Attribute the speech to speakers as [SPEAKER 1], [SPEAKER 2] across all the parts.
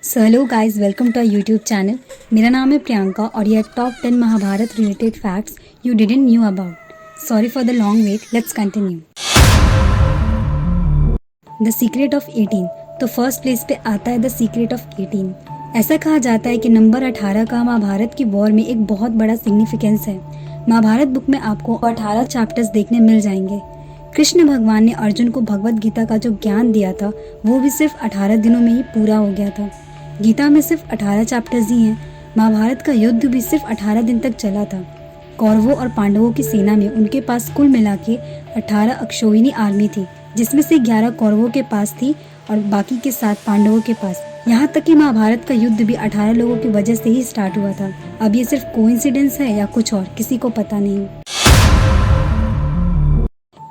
[SPEAKER 1] So hello guys, welcome to our YouTube channel. मेरा नाम है प्रियंका और ये top 10 Mahabharata related facts you didn't knew about. Sorry for the long wait, let's continue. The secret of 18। तो first place पे आता है द सीक्रेट ऑफ 18। ऐसा कहा जाता है कि नंबर 18 का महाभारत की वॉर में एक बहुत बड़ा सिग्निफिकेंस है। महाभारत बुक में आपको 18 चैप्टर्स देखने मिल जाएंगे। कृष्ण भगवान ने अर्जुन को भगवत गीता का जो ज्ञान दिया था वो भी सिर्फ 18 दिनों में ही पूरा हो गया था। गीता में सिर्फ 18 चैप्टर्स ही हैं। महाभारत का युद्ध भी सिर्फ 18 दिन तक चला था। कौरवों और पांडवों की सेना में उनके पास कुल मिला के 18 अक्षौहिणी आर्मी थी, जिसमें से 11 कौरवों के पास थी और बाकी के 7 पांडवों के पास। यहाँ तक कि महाभारत का युद्ध भी 18 लोगों की वजह से ही स्टार्ट हुआ था। अब ये सिर्फ कोइंसिडेंस है या कुछ और, किसी को पता नहीं।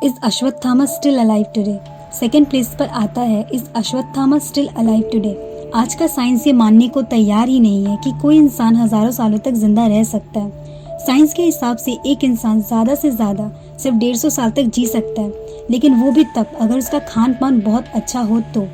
[SPEAKER 1] Is Ashwatthama still alive today? Second place पर आता है is Ashwatthama still alive today. आज का साइंस ये मानने को तैयार ही नहीं है कि कोई इंसान हजारों सालों तक जिंदा रह सकता है। साइंस के हिसाब से एक इंसान ज्यादा से ज्यादा सिर्फ 150 साल तक जी सकता है, लेकिन वो भी तब अगर उसका खान पान बहुत अच्छा हो तो।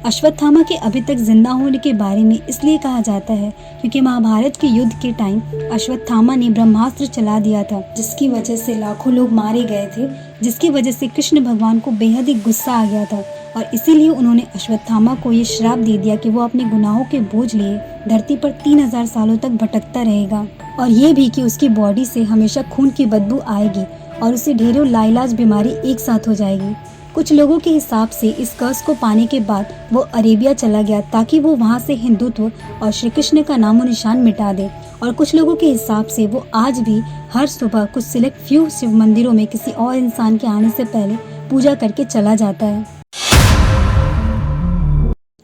[SPEAKER 1] अश्वत्थामा के अभी तक जिंदा होने के बारे में इसलिए कहा जाता है क्योंकि महाभारत के युद्ध के टाइम अश्वत्थामा ने ब्रह्मास्त्र चला दिया था, जिसकी वजह से लाखों लोग मारे गए थे, जिसकी वजह से कृष्ण भगवान को बेहद ही गुस्सा आ गया था और इसीलिए उन्होंने अश्वत्थामा को ये श्राप दे दिया कि वो अपने गुनाहों के बोझ लिए धरती पर 3000 सालों तक भटकता रहेगा, और ये भी कि उसकी बॉडी से हमेशा खून की बदबू आएगी और उसे ढेरों लाइलाज बीमारी एक साथ हो जाएगी। कुछ लोगों के हिसाब से इस कर्स को पाने के बाद वो अरेबिया चला गया ताकि वो वहाँ से हिंदुत्व और श्री कृष्ण का नामो निशान मिटा दे, और कुछ लोगों के हिसाब से वो आज भी हर सुबह कुछ सिलेक्ट फ्यू शिव मंदिरों में किसी और इंसान के आने से पहले पूजा करके चला जाता है।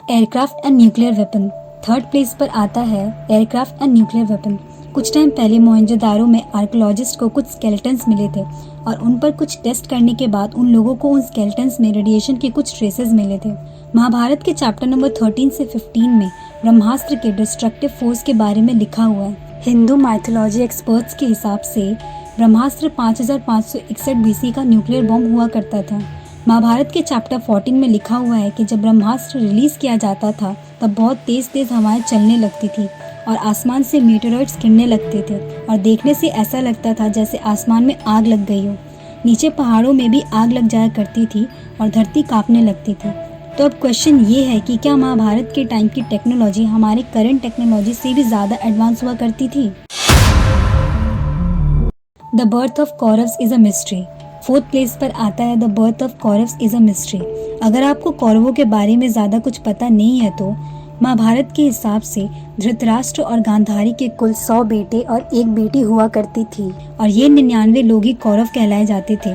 [SPEAKER 1] Aircraft and nuclear weapon. Third place पर आता है एयरक्राफ्ट एंड न्यूक्लियर वेपन। कुछ टाइम पहले मोहनजोदारो में आर्कियोलॉजिस्ट को कुछ स्केलेटन्स मिले थे और उन पर कुछ टेस्ट करने के बाद उन लोगों को उन स्केलेटन्स में रेडिएशन के कुछ ट्रेसेस मिले थे। महाभारत के चैप्टर नंबर 13 से 15 में ब्रह्मास्त्र के डिस्ट्रक्टिव फोर्स के बारे में लिखा हुआ है। हिंदू माइथोलॉजी एक्सपर्ट्स के हिसाब से ब्रह्मास्त्र 5561 BC का न्यूक्लियर बॉम्ब हुआ करता था। महाभारत के चैप्टर 14 में लिखा हुआ है कि जब ब्रह्मास्त्र रिलीज किया जाता था तब बहुत तेज तेज हवाएं चलने लगती थी और आसमान से मीटेरॉइड्स गिरने लगते थे और देखने से ऐसा लगता था जैसे आसमान में आग लग गई हो। नीचे पहाड़ों में भी आग लग जाया करती थी और धरती कांपने लगती थी। तो अब क्वेश्चन ये है कि क्या महाभारत के टाइम की टेक्नोलॉजी हमारे करंट टेक्नोलॉजी से भी ज्यादा एडवांस हुआ करती थी? The birth of Kauravs is a mystery. Fourth place पर आता है the birth of Kauravs is a mystery. अगर आपको कौरवों के बारे में ज्यादा कुछ पता नहीं है तो महाभारत के हिसाब से धृतराष्ट्र और गांधारी के कुल 100 बेटे और एक बेटी हुआ करती थी, और ये 99 लोग ही कौरव कहलाए जाते थे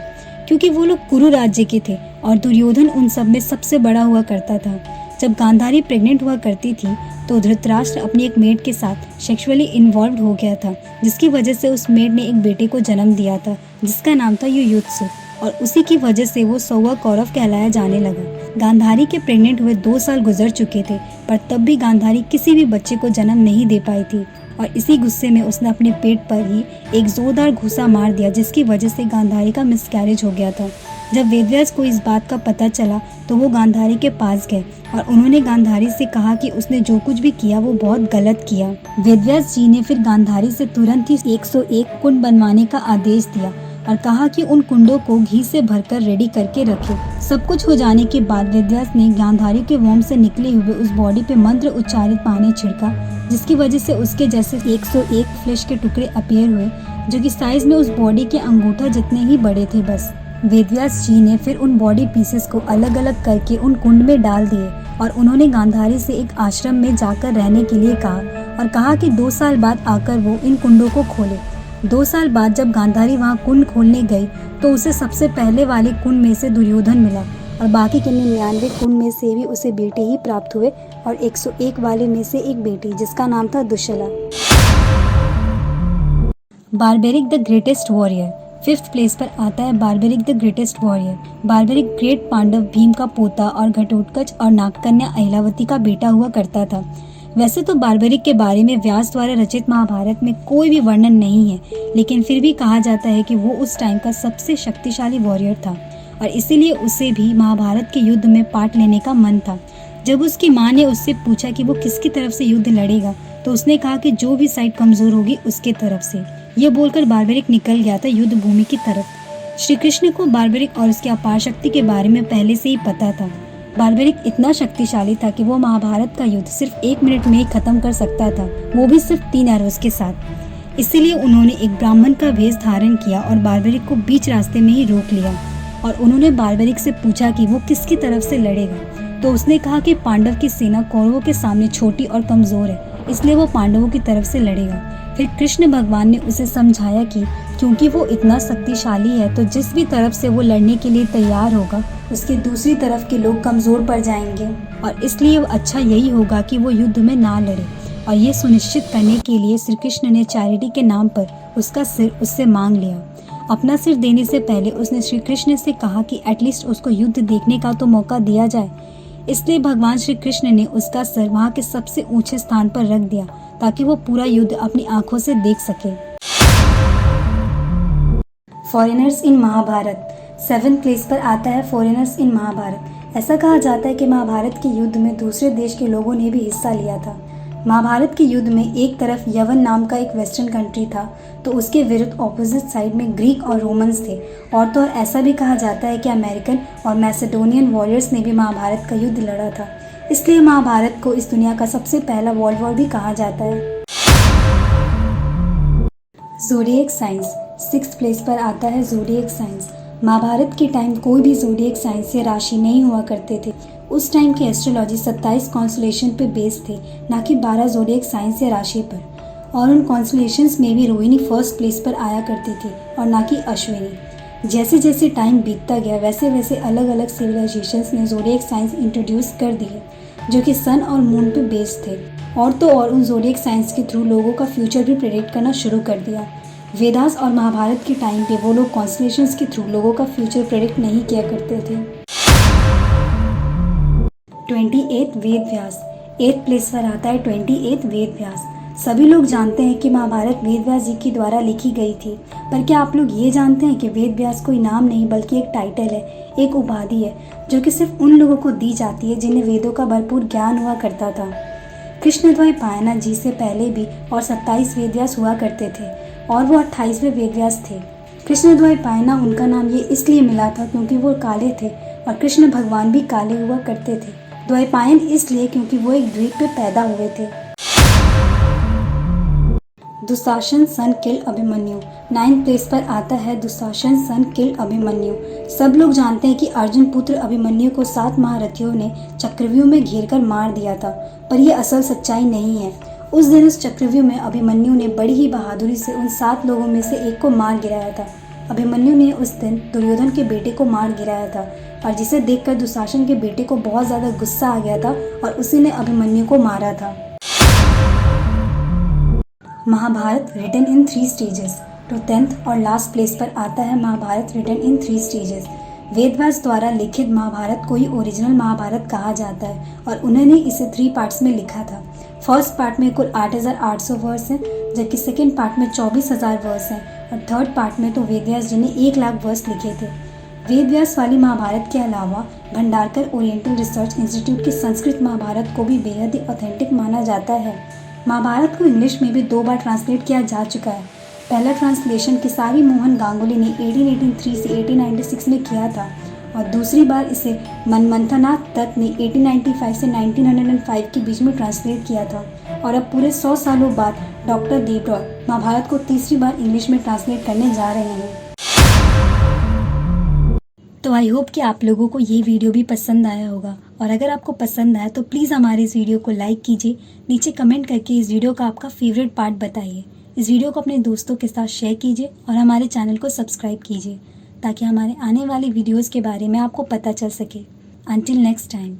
[SPEAKER 1] क्योंकि वो लोग कुरु राज्य के थे और दुर्योधन उन सब में सबसे बड़ा हुआ करता था। जब गांधारी प्रेग्नेंट हुआ करती थी तो धृतराष्ट्र अपनी एक मेड के साथ सेक्सुअली इन्वॉल्व हो गया था, जिसकी वजह से उस मेड ने एक बेटे को जन्म दिया था जिसका नाम था युयुत्सु, और उसी की वजह से वो 100वां कौरव कहलाया जाने लगा। गांधारी के प्रेग्नेंट हुए 2 साल गुजर चुके थे, पर तब भी गांधारी किसी भी बच्चे को जन्म नहीं दे पाई थी, और इसी गुस्से में उसने अपने पेट पर ही एक जोरदार घूसा मार दिया, जिसकी वजह से गांधारी का मिसकैरेज हो गया था। जब वेदव्यास को इस बात का पता चला तो वो गांधारी के पास गए और उन्होंने गांधारी से कहा कि उसने जो कुछ भी किया वो बहुत गलत किया। वेदव्यास जी ने फिर गांधारी से तुरंत ही 101 कुंड बनवाने का आदेश दिया और कहा कि उन कुंडों को घी से भरकर रेडी करके रखे। सब कुछ हो जाने के बाद वेदव्यास ने गांधारी के वोम से निकले हुए उस बॉडी पे मंत्र उच्चारित पानी छिड़का, जिसकी वजह से उसके जैसे 101 फ्लैश के टुकड़े अपीयर हुए, जो कि साइज में उस बॉडी के अंगूठा जितने ही बड़े थे बस। वेदव्यास जी ने फिर उन बॉडी पीसेस को अलग अलग करके उन कुंड में डाल दिए और उन्होंने गांधारी से एक आश्रम में जाकर रहने के लिए कहा और कहा कि 2 साल बाद आकर वो इन कुंडों को खोले। 2 साल बाद जब गांधारी वहाँ कुंड खोलने गई तो उसे सबसे पहले वाले कुंड में से दुर्योधन मिला और बाकी के 99 कुंड में से भी उसे बेटे ही प्राप्त हुए और 101 वाले में से एक बेटी जिसका नाम था Dushala. Barbarik the greatest warrior. 5th place पर आता है Barbarik the greatest warrior. Barbarik great Pandav Bhim का पोता और घटोत्कच और नागकन्या अहिलावती का बेटा हुआ करता था। वैसे तो बार्बेरिक के बारे में व्यास द्वारा रचित महाभारत में कोई भी वर्णन नहीं है, लेकिन फिर भी कहा जाता है कि वो उस टाइम का सबसे शक्तिशाली वॉरियर था और इसीलिए उसे भी महाभारत के युद्ध में पार्ट लेने का मन था। जब उसकी माँ ने उससे पूछा कि वो किसकी तरफ से युद्ध लड़ेगा तो उसने कहा कि जो भी साइड कमजोर होगी उसके तरफ से। ये बोलकर बार्बरिक निकल गया था युद्ध भूमि की तरफ। श्री कृष्ण को बार्बरिक और उसकी अपार शक्ति के बारे में पहले से ही पता था। बार्बरिक इतना शक्तिशाली था कि वो महाभारत का युद्ध सिर्फ 1 मिनट में ही खत्म कर सकता था, वो भी सिर्फ 3 एरोज के साथ। इसीलिए उन्होंने एक ब्राह्मण का भेष धारण किया और बार्बरिक को बीच रास्ते में ही रोक लिया और उन्होंने बार्बरिक से पूछा कि वो किसकी तरफ से लड़ेगा। तो उसने कहा कि पांडव की सेना कौरवों के सामने छोटी और कमजोर है, इसलिए वो पांडवों की तरफ से लड़ेगा। फिर कृष्ण भगवान ने उसे समझाया कि क्योंकि वो इतना शक्तिशाली है तो जिस भी तरफ से वो लड़ने के लिए तैयार होगा उसके दूसरी तरफ के लोग कमजोर पड़ जाएंगे और इसलिए अच्छा यही होगा कि वो युद्ध में ना लड़े। और ये सुनिश्चित करने के लिए श्री कृष्ण ने चैरिटी के नाम पर उसका सिर उससे मांग लिया। अपना सिर देने से पहले उसने श्री कृष्ण से कहा कि एटलीस्ट उसको युद्ध देखने का तो मौका दिया जाए। इसलिए भगवान श्री कृष्ण ने उसका सर वहाँ के सबसे ऊंचे स्थान पर रख दिया ताकि वो पूरा युद्ध अपनी आंखों से देख सके। फॉरेनर्स इन महाभारत 7th प्लेस पर आता है फॉरेनर्स इन महाभारत। ऐसा कहा जाता है कि महाभारत के युद्ध में दूसरे देश के लोगों ने भी हिस्सा लिया था। महाभारत के युद्ध में एक तरफ यवन नाम का एक वेस्टर्न कंट्री था तो उसके विरुद्ध ऑपोजिट साइड में ग्रीक और रोमन्स थे। और तो ऐसा भी कहा जाता है कि अमेरिकन और मैसेडोनियन वॉरियर्स ने भी महाभारत का युद्ध लड़ा था। इसलिए महाभारत को इस दुनिया का सबसे पहला वर्ल्ड वॉर भी कहा जाता है। ज़ोडिएक साइंस 6th प्लेस पर आता है ज़ोडिएक साइंस। महाभारत के टाइम कोई भी ज़ोडिएक साइंस या राशि नहीं हुआ करते थे। उस टाइम की एस्ट्रोलॉजी 27 कॉन्स्टलेशन पे बेस्ड थे, ना कि 12 ज़ोडिएक साइंस या राशि पर। और उन कॉन्स्टलेशंस में भी रोहिणी 1st प्लेस पर आया करती थी और ना कि अश्विनी। जैसे जैसे टाइम बीतता गया वैसे वैसे अलग अलग सिविलाइजेशंस ने ज़ोडिएक साइंस इंट्रोड्यूस कर दिए जो कि सन और मून पे बेस्ड थे। और तो और उन ज़ोडिएक साइंस के थ्रू लोगों का फ्यूचर भी प्रेडिक्ट करना शुरू कर दिया। वेदास और महाभारत के टाइम पे वो लोग कॉन्स्टलेशंस के थ्रू लोगों का फ्यूचर प्रेडिक्ट नहीं किया करते थे। 28 वेद व्यास 8th प्लेस पर आता है 28 वेद व्यास। सभी लोग जानते हैं कि महाभारत वेद व्यास जी के द्वारा लिखी गई थी, पर क्या आप लोग ये जानते हैं कि वेद व्यास कोई नाम नहीं बल्कि एक टाइटल है, एक उपाधि है जो कि सिर्फ उन लोगों को दी जाती है जिन्हें वेदों का भरपूर ज्ञान हुआ करता था। कृष्णद्वैपायन जी से पहले भी और 27 वेद व्यास हुआ करते थे और वो 28वें वेद व्यास थे। कृष्णद्वैपायन उनका नाम ये इसलिए मिला था क्योंकि वो काले थे और कृष्ण भगवान भी काले हुआ करते थे। द्वैपायन इसलिए क्योंकि वो एक द्वीप पे पैदा हुए थे। दुशासन सन किल अभिमन्यु 9th प्लेस पर आता है दुशासन सन किल अभिमन्यु। सब लोग जानते हैं कि अर्जुन पुत्र अभिमन्यु को 7 महारथियों ने चक्रव्यूह में घेर कर मार दिया था, पर यह असल सच्चाई नहीं है। उस दिन उस चक्रव्यूह में अभिमन्यु ने बड़ी ही बहादुरी से उन 7 लोगों में से एक को मार गिराया था। अभिमन्यु ने उस दिन दुर्योधन के बेटे को मार गिराया था और जिसे देखकर दुशासन के बेटे को बहुत ज़्यादा गुस्सा आ गया था और उसी ने अभिमन्यु को मारा था। महाभारत रिटन इन 3 स्टेजेस तो 10th और लास्ट प्लेस पर आता है Mahabharata written in 3 stages. Vedvyas द्वारा लिखित महाभारत को ही ओरिजिनल महाभारत कहा जाता है और उन्होंने इसे 3 पार्ट्स में लिखा था। फर्स्ट पार्ट में कुल 8,800 वर्स हैं, जबकि सेकेंड पार्ट में 24,000 वर्स हैं और थर्ड पार्ट में तो वेदव्यास जी ने 1,00,000 वर्स लिखे थे। वेदव्यास वाली महाभारत के अलावा भंडारकर ओरिएंटल रिसर्च इंस्टीट्यूट की संस्कृत महाभारत को भी बेहद ही ऑथेंटिक माना जाता है। महाभारत को इंग्लिश में भी 2 बार ट्रांसलेट किया जा चुका है। पहला ट्रांसलेशन केसारी मोहन गांगुली ने 1883 से 1896 में किया था और दूसरी बार इसे मनमंथनाथ दत्त ने 1895 से 1905 के बीच में ट्रांसलेट किया था। और अब पूरे 100 सालों बाद डॉक्टर देवरॉय महाभारत को तीसरी बार इंग्लिश में ट्रांसलेट करने जा रहे हैं। तो आई होप कि आप लोगों को ये वीडियो भी पसंद आया होगा और अगर आपको पसंद आया तो प्लीज़ हमारे इस वीडियो को लाइक कीजिए, नीचे कमेंट करके इस वीडियो का आपका फेवरेट पार्ट बताइए। इस वीडियो को अपने दोस्तों के साथ शेयर कीजिए और हमारे चैनल को सब्सक्राइब कीजिए ताकि हमारे आने वाली वीडियोज़ के बारे में आपको पता चल सके। Until next time.